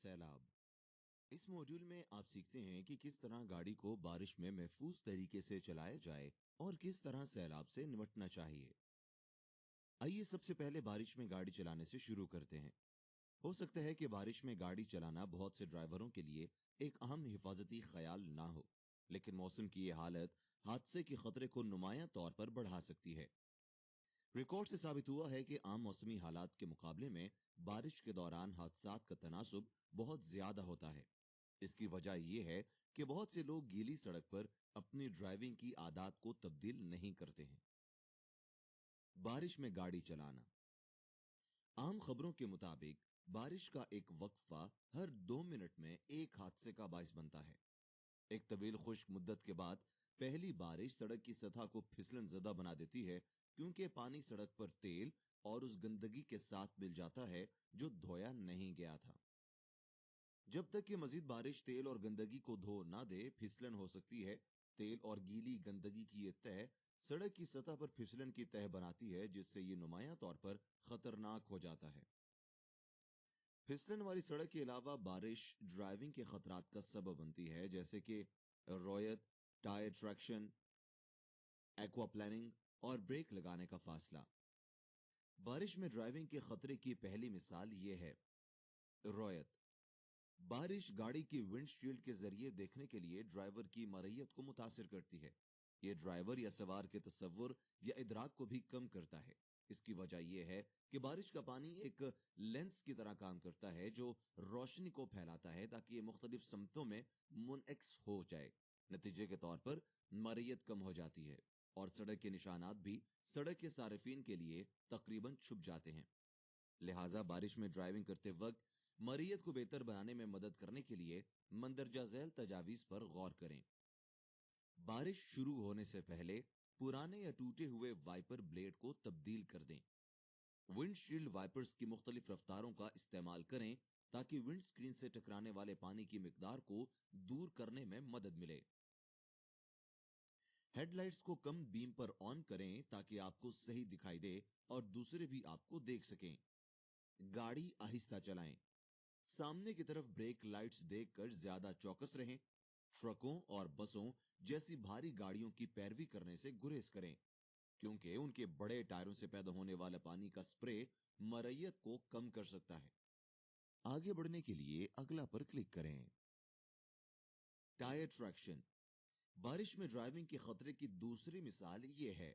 سیلاب۔ اس موڈیول میں آپ سیکھتے ہیں کہ کس طرح گاڑی کو بارش میں محفوظ طریقے سے چلایا جائے اور کس طرح سیلاب سے نمٹنا چاہیے۔ آئیے سب سے پہلے بارش میں گاڑی چلانے سے شروع کرتے ہیں۔ ہو سکتا ہے کہ بارش میں گاڑی چلانا بہت سے ڈرائیوروں کے لیے ایک اہم حفاظتی خیال نہ ہو، لیکن موسم کی یہ حالت حادثے کے خطرے کو نمایاں طور پر بڑھا سکتی ہے۔ ریکارڈ سے ثابت ہوا ہے کہ عام موسمی حالات کے مقابلے میں بارش کے دوران حادثات کا تناسب بہت زیادہ ہوتا ہے۔ اس کی وجہ یہ ہے کہ بہت سے لوگ گیلی سڑک پر اپنی ڈرائیونگ کی عادات کو تبدیل نہیں کرتے ہیں۔ بارش میں گاڑی چلانا۔ عام خبروں کے مطابق بارش کا ایک وقفہ ہر 2 منٹ میں ایک حادثے کا باعث بنتا ہے۔ ایک طویل خشک مدت کے بعد پہلی بارش سڑک کی سطح کو پھسلن زدہ بنا دیتی ہے، کیونکہ پانی سڑک پر تیل اور اس گندگی کے ساتھ مل جاتا ہے جو دھویا نہیں گیا تھا۔ جب تک کہ مزید بارش تیل اور گندگی کو دھو نہ دے، پھسلن ہو سکتی ہے۔ تیل اور گیلی گندگی کی یہ تہ سڑک کی سطح پر پھسلن کی تہ بناتی ہے، جس سے یہ نمایاں طور پر خطرناک ہو جاتا ہے۔ پھسلن والی سڑک کے علاوہ بارش ڈرائیونگ کے خطرات کا سبب بنتی ہے، جیسے کہ رویت، ٹائر ٹریکشن، ایکوا پلاننگ اور بریک لگانے کا فاصلہ۔ بارش میں ڈرائیونگ کے خطرے کی پہلی مثال یہ ہے۔ رویت۔ بارش گاڑی کی ونڈ شیلڈ کے ذریعے دیکھنے کے لیے ڈرائیور کی مرئیت کو متاثر کرتی ہے۔ یہ ڈرائیور یا سوار کے تصور یا ادراک کو بھی کم کرتا ہے۔ اس کی وجہ یہ ہے کہ بارش کا پانی ایک لینس کی طرح کام کرتا ہے جو روشنی کو پھیلاتا ہے تاکہ یہ مختلف سمتوں میں منعکس ہو جائے۔ نتیجے کے طور پر مرئیت کم ہو جاتی ہے اور سڑک کے نشانات بھی سڑک کے صارفین کے لیے تقریباً چھپ جاتے ہیں۔ لہٰذا بارش میں ڈرائیونگ کرتے وقت مرئیت کو بہتر بنانے میں مدد کرنے کے لیے مندرجہ ذیل تجاویز پر غور کریں۔ بارش شروع ہونے سے پہلے پرانے یا ٹوٹے ہوئے وائپر بلیڈ کو تبدیل کر دیں۔ ونڈ شیلڈ وائپرز کی مختلف رفتاروں کا استعمال کریں تاکہ ونڈ سکرین سے ٹکرانے والے پانی کی مقدار کو دور کرنے میں مدد ملے۔ ہیڈ لائٹس کو کم بیم پر آن کریں تاکہ آپ کو صحیح دکھائی دے اور دوسرے بھی آپ کو دیکھ سکیں۔ گاڑی آہستہ چلائیں۔ سامنے کی طرف بریک لائٹس دیکھ کر زیادہ چوکس رہیں۔ ٹرکوں اور بسوں جیسی بھاری گاڑیوں کی پیروی کرنے سے گریز کریں، کیونکہ ان کے بڑے ٹائروں سے پیدا ہونے والا پانی کا سپرے مرئیت کو کم کر سکتا ہے۔ آگے بڑھنے کے لیے اگلا پر کلک کریں۔ Tyre traction. بارش میں ڈرائیونگ کے خطرے کی دوسری مثال یہ ہے۔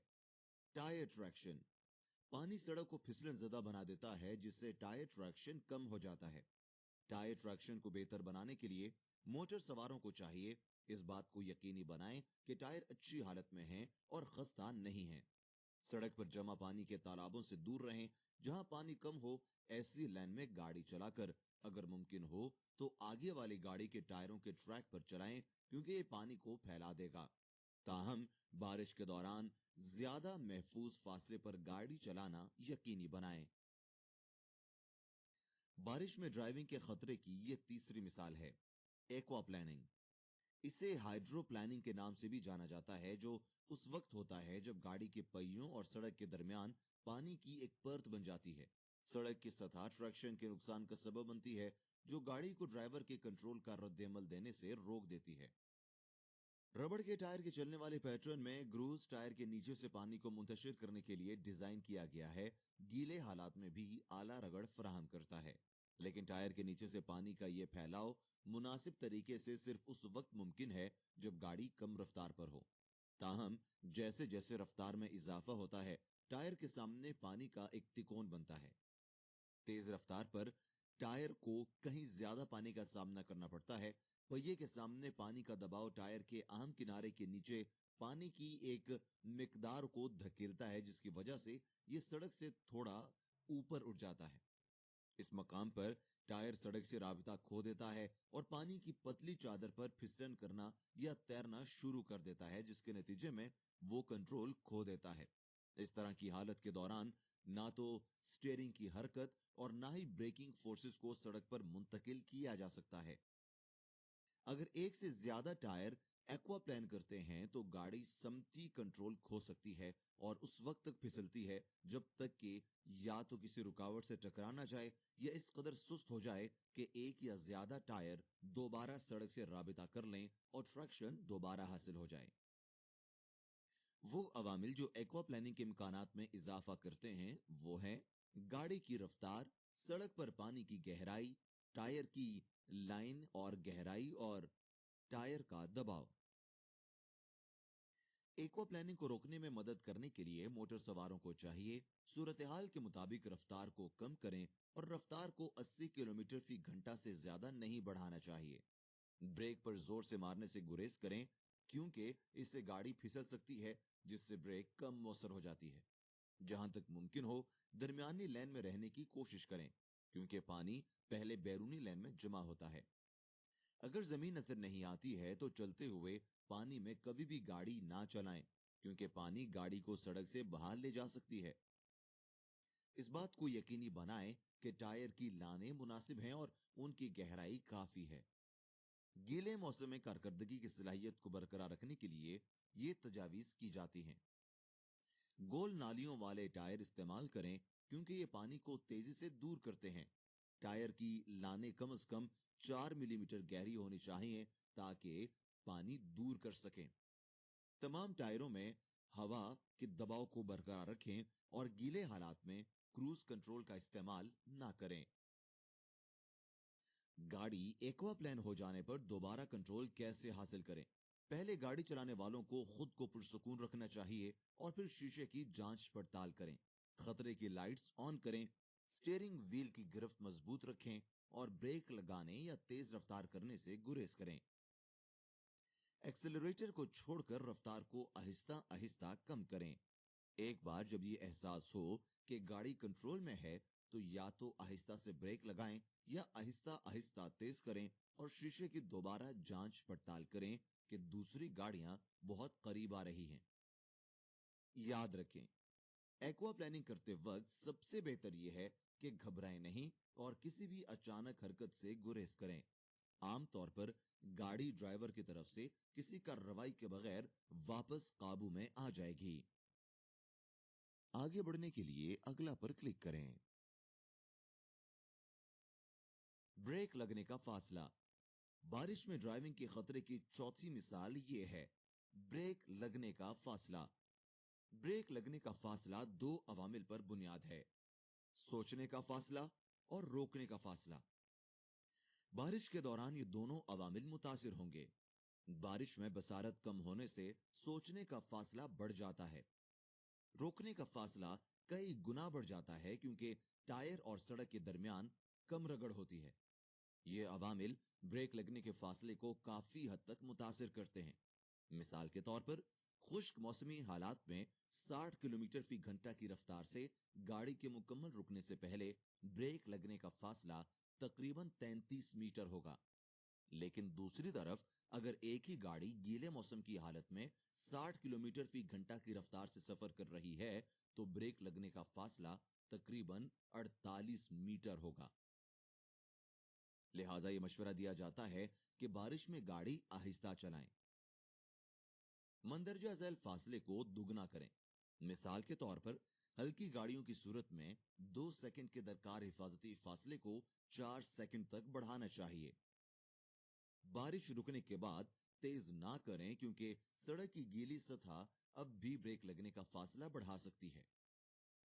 Tyre traction. پانی سڑک کو پھسلن زدہ بنا دیتا ہے، جس سے ٹائر ٹریکشن کم ہو جاتا ہے۔ ٹائر ٹریکشن کو بہتر بنانے کے لیے موٹر سواروں کو چاہیے اس بات کو یقینی بنائیں کہ ٹائر اچھی حالت میں ہیں اور خستہ نہیں ہیں۔ سڑک پر جمع پانی کے تالابوں سے دور رہیں۔ جہاں پانی کم ہو، ایسی لین میں گاڑی چلا کر اگر ممکن ہو تو آگے والی گاڑی کے ٹائروں کے ٹریک پر چلائیں، کیونکہ یہ پانی کو پھیلا دے گا۔ تاہم بارش کے دوران زیادہ محفوظ فاصلے پر گاڑی چلانا یقینی بنائیں۔ بارش میں ڈرائیونگ کے خطرے کی یہ تیسری مثال ہے۔ Aqua planning. اسے ہائیڈرو پلاننگ کے نام سے بھی جانا جاتا ہے، جو اس وقت ہوتا ہے جب گاڑی کے پہیوں اور سڑک کے درمیان پانی کی ایک پرت بن جاتی ہے۔ سڑک کی سطح ٹریکشن کے نقصان کا سبب بنتی ہے، جو گاڑی کو ڈرائیور کے کنٹرول کا رد عمل دینے سے روک دیتی ہے۔ ربڑ کے ٹائر کے چلنے والے پیٹرن میں گروز ٹائر کے نیچے سے پانی کو منتشر کرنے کے لیے ڈیزائن کیا گیا ہے۔ گیلے حالات میں بھی اعلیٰ رگڑ فراہم کرتا ہے، لیکن ٹائر کے نیچے سے پانی کا یہ پھیلاؤ مناسب طریقے سے صرف اس وقت ممکن ہے جب گاڑی کم رفتار پر ہو۔ تاہم جیسے جیسے رفتار میں اضافہ ہوتا ہے، ٹائر کے سامنے پانی کا ایک تکون بنتا ہے۔ تیز رفتار پر ٹائر کو کہیں زیادہ پانی کا سامنا کرنا پڑتا ہے۔ پہیے کے سامنے پانی کا دباؤ ٹائر کے عام کنارے کے نیچے پانی کی ایک مقدار کو دھکیلتا ہے، جس کی وجہ سے یہ سڑک سے تھوڑا اوپر اٹھ جاتا ہے۔ اس مقام پر ٹائر سڑک سے رابطہ کھو دیتا ہے اور پانی کی پتلی چادر پر پھسلن کرنا یا تیرنا شروع کر دیتا ہے، جس کے نتیجے میں وہ کنٹرول کھو دیتا ہے۔ اس طرح کی حالت کے دوران نہ تو سٹیئرنگ کی حرکت اور نہ ہی بریکنگ فورسز کو سڑک پر منتقل کیا جا سکتا ہے۔ اگر ایک سے زیادہ ٹائر ایکوا پلان کرتے ہیں تو گاڑی سمتی کنٹرول کھو سکتی ہے اور اس وقت تک پھسلتی ہے جب تک کہ یا تو کسی رکاوٹ سے ٹکرا نہ جائے یا اس قدر سست ہو جائے کہ ایک یا زیادہ ٹائر دوبارہ سڑک سے رابطہ کر لیں اور ٹریکشن دوبارہ حاصل ہو جائے۔ وہ عوامل جو ایکوا پلاننگ کے امکانات میں اضافہ کرتے ہیں وہ ہیں گاڑی کی رفتار، سڑک پر پانی کی گہرائی، ٹائر کی لائن اور گہرائی اور ٹائر کا دباؤ۔ ایکوا پلاننگ کو روکنے میں مدد کرنے کے لیے موٹر سواروں کو چاہیے صورتحال کے مطابق رفتار کو کم کریں اور رفتار کو 80 کلومیٹر فی گھنٹہ سے زیادہ نہیں بڑھانا چاہیے۔ بریک پر زور سے مارنے سے گریز کریں کیونکہ اس سے گاڑی پھسل سکتی ہے جس سے بریک کم مؤثر ہو جاتی ہے۔ جہاں تک ممکن ہو درمیانی لین میں رہنے کی کوشش کریں کیونکہ پانی پہلے بیرونی لین میں جمع ہوتا ہے۔ اگر زمین نظر نہیں آتی ہے تو چلتے ہوئے پانی میں کبھی بھی گاڑی نہ چلائیں کیونکہ پانی گاڑی کو سڑک سے باہر لے جا سکتی ہے۔ اس بات کو یقینی بنائیں کہ ٹائر کی لانیں مناسب ہیں اور ان کی گہرائی کافی ہے۔ گیلے موسم میں کارکردگی کی صلاحیت کو برقرار رکھنے کے لیے یہ تجاویز کی جاتی ہیں۔ گول نالیوں والے ٹائر استعمال کریں کیونکہ یہ پانی کو تیزی سے دور کرتے ہیں۔ ٹائر کی لانیں کم از کم 4 ملی میٹر گہری ہونی چاہیے تاکہ پانی دور کر سکیں۔ تمام ٹائروں میں ہوا کے دباؤ کو برقرار رکھیں اور گیلے حالات میں کروز کنٹرول کا استعمال نہ کریں۔ گاڑی ایکوا پلان ہو جانے پر دوبارہ کنٹرول کیسے حاصل کریں؟ پہلے گاڑی چلانے والوں کو خود کو پرسکون رکھنا چاہیے اور پھر شیشے کی جانچ پڑتال کریں۔ خطرے کی لائٹس آن کریں، سٹیئرنگ وہیل کی گرفت مضبوط رکھیں اور بریک لگانے یا تیز رفتار کرنے سے گریز کریں۔ ایکسلریٹر کو چھوڑ کر رفتار کو آہستہ آہستہ کم کریں۔ ایک بار جب یہ احساس ہو کہ گاڑی کنٹرول میں ہے تو یا تو آہستہ سے بریک لگائیں یا آہستہ آہستہ تیز کریں اور شیشے کی دوبارہ جانچ پڑتال کریں کہ دوسری گاڑیاں بہت قریب آ رہی ہیں۔ یاد رکھیں، ایکوا پلاننگ کرتے وقت سب سے بہتر یہ ہے کہ گھبرائیں نہیں اور کسی بھی اچانک حرکت سے گریز کریں۔ عام طور پر گاڑی ڈرائیور کی طرف سے کسی کارروائی کے بغیر واپس قابو میں آ جائے گی۔ آگے بڑھنے کے لیے اگلا پر کلک کریں۔ بریک لگنے کا فاصلہ۔ بارش میں ڈرائیونگ کے خطرے کی چوتھی مثال یہ ہے، بریک لگنے کا فاصلہ۔ بریک لگنے کا فاصلہ 2 عوامل پر بنیاد ہے: سوچنے کا فاصلہ اور روکنے کا فاصلہ۔ بارش کے دوران یہ دونوں عوامل متاثر ہوں گے۔ بارش میں بصارت کم ہونے سے سوچنے کا فاصلہ بڑھ جاتا ہے۔ روکنے کا فاصلہ کئی گنا بڑھ جاتا ہے کیونکہ ٹائر اور سڑک کے درمیان کم رگڑ ہوتی ہے۔ یہ عوامل بریک لگنے کے فاصلے کو کافی حد تک متاثر کرتے ہیں۔ مثال کے طور پر خشک موسمی حالات میں 60 کلومیٹر فی گھنٹہ کی رفتار سے گاڑی کے مکمل رکنے سے پہلے بریک لگنے کا فاصلہ تقریباً 33 میٹر ہوگا۔ لیکن دوسری طرف اگر ایک ہی گاڑی گیلے موسم کی حالت میں 60 کلومیٹر فی گھنٹہ کی رفتار سے سفر کر رہی ہے تو بریک لگنے کا فاصلہ تقریباً 48 میٹر ہوگا۔ لہٰذا یہ مشورہ دیا جاتا ہے کہ بارش میں گاڑی آہستہ چلائیں۔ مندرجہ ذیل فاصلے کو دگنا کریں۔ مثال کے طور پر ہلکی گاڑیوں کی صورت میں 2 سیکنڈ کے درکار حفاظتی فاصلے کو 4 سیکنڈ تک بڑھانا چاہیے۔ بارش رکنے کے بعد تیز نہ کریں کیونکہ سڑک کی گیلی سطح اب بھی بریک لگنے کا فاصلہ بڑھا سکتی ہے۔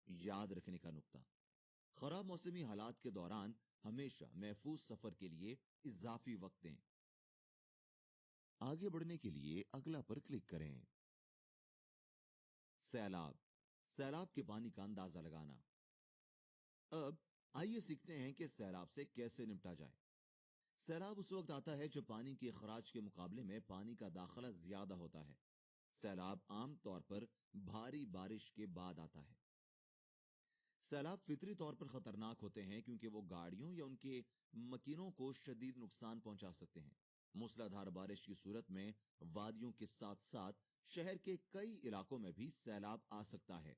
یاد رکھنے کا نکتہ: خراب موسمی حالات کے دوران ہمیشہ محفوظ سفر کے لیے اضافی وقت دیں۔ آگے بڑھنے کے لیے اگلا پر کلک کریں۔ سیلاب۔ سیلاب کے پانی کا اندازہ لگانا۔ اب آئیے سیکھتے ہیں کہ سیلاب سے کیسے نمٹا جائے۔ سیلاب اس وقت آتا ہے جب پانی کے اخراج کے مقابلے میں پانی کا داخلہ زیادہ ہوتا ہے۔ سیلاب عام طور پر بھاری بارش کے بعد آتا ہے۔ سیلاب فطری طور پر خطرناک ہوتے ہیں کیونکہ وہ گاڑیوں یا ان کے مکینوں کو شدید نقصان پہنچا سکتے ہیں۔ موسلا دھار بارش کی صورت میں وادیوں کے ساتھ ساتھ شہر کے کئی علاقوں میں بھی سیلاب آ سکتا ہے۔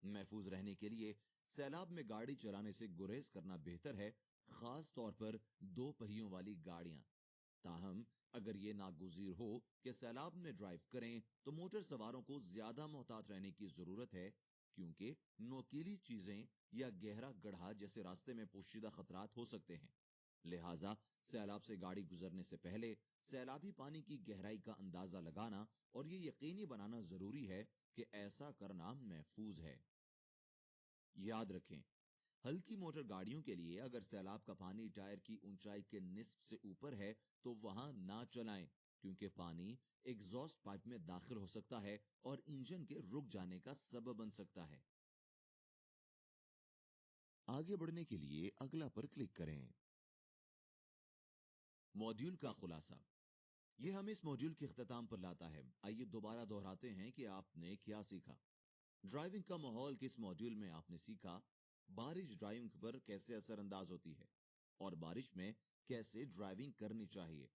محفوظ رہنے کے لیے سیلاب میں گاڑی چلانے سے گریز کرنا بہتر ہے، خاص طور پر 2 پہیوں والی گاڑیاں۔ تاہم اگر یہ ناگزیر ہو کہ سیلاب میں ڈرائیو کریں تو موٹر سواروں کو زیادہ محتاط رہنے کی ضرورت ہے، کیونکہ نوکیلی چیزیں یا گہرا گڑھا جیسے راستے میں پوشیدہ خطرات ہو سکتے ہیں۔ لہٰذا سیلاب سے گاڑی گزرنے سے پہلے سیلابی پانی کی گہرائی کا اندازہ لگانا اور یہ یقینی بنانا ضروری ہے کہ ایسا کرنا محفوظ ہے۔ یاد رکھیں، ہلکی موٹر گاڑیوں کے لیے اگر سیلاب کا پانی ٹائر کی اونچائی کے نصف سے اوپر ہے تو وہاں نہ چلائیں، کیونکہ پانی ایگزاسٹ پائپ میں داخل ہو سکتا ہے اور انجن کے رک جانے کا سبب بن سکتا ہے۔ آگے بڑھنے کے لیے اگلا پر کلک کریں۔ موڈیول کا خلاصہ، یہ ہمیں اس موڈیول کے اختتام پر لاتا ہے۔ آئیے دوبارہ دہراتے ہیں کہ آپ نے کیا سیکھا۔ ڈرائیونگ کا ماحول کے اس موڈیول میں آپ نے سیکھا بارش ڈرائیونگ پر کیسے اثر انداز ہوتی ہے اور بارش میں کیسے ڈرائیونگ کرنی چاہیے،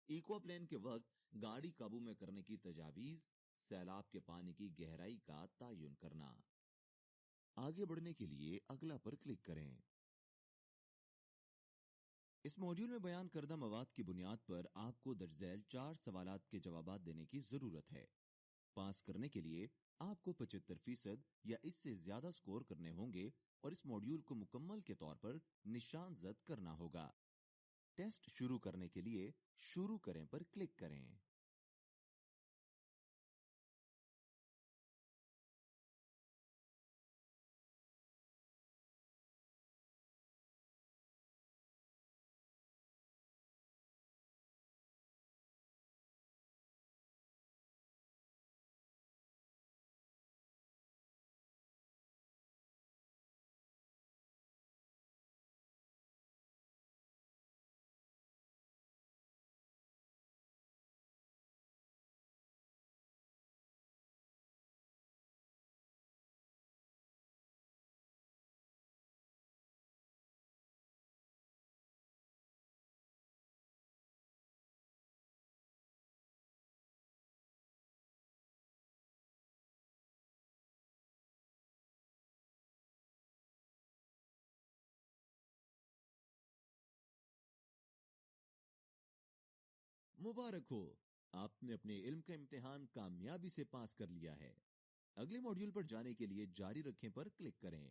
ایکوا پلین کے وقت گاڑی قابو میں کرنے کی تجاویز، سیلاب کے پانی کی گہرائی کا تعین کرنا۔ آگے بڑھنے کے لیے اگلا پر کلک کریں۔ اس موڈیول میں بیان کردہ مواد کی بنیاد پر آپ کو درج ذیل 4 سوالات کے جوابات دینے کی ضرورت ہے۔ پاس کرنے کے لیے آپ کو 75% یا اس سے زیادہ سکور کرنے ہوں گے اور اس موڈیول کو مکمل کے طور پر نشان زد کرنا ہوگا۔ ٹیسٹ شروع کرنے کے لیے شروع کریں پر کلک کریں۔ مبارک ہو، آپ نے اپنے علم کا امتحان کامیابی سے پاس کر لیا ہے۔ اگلے موڈیول پر جانے کے لیے جاری رکھیں پر کلک کریں۔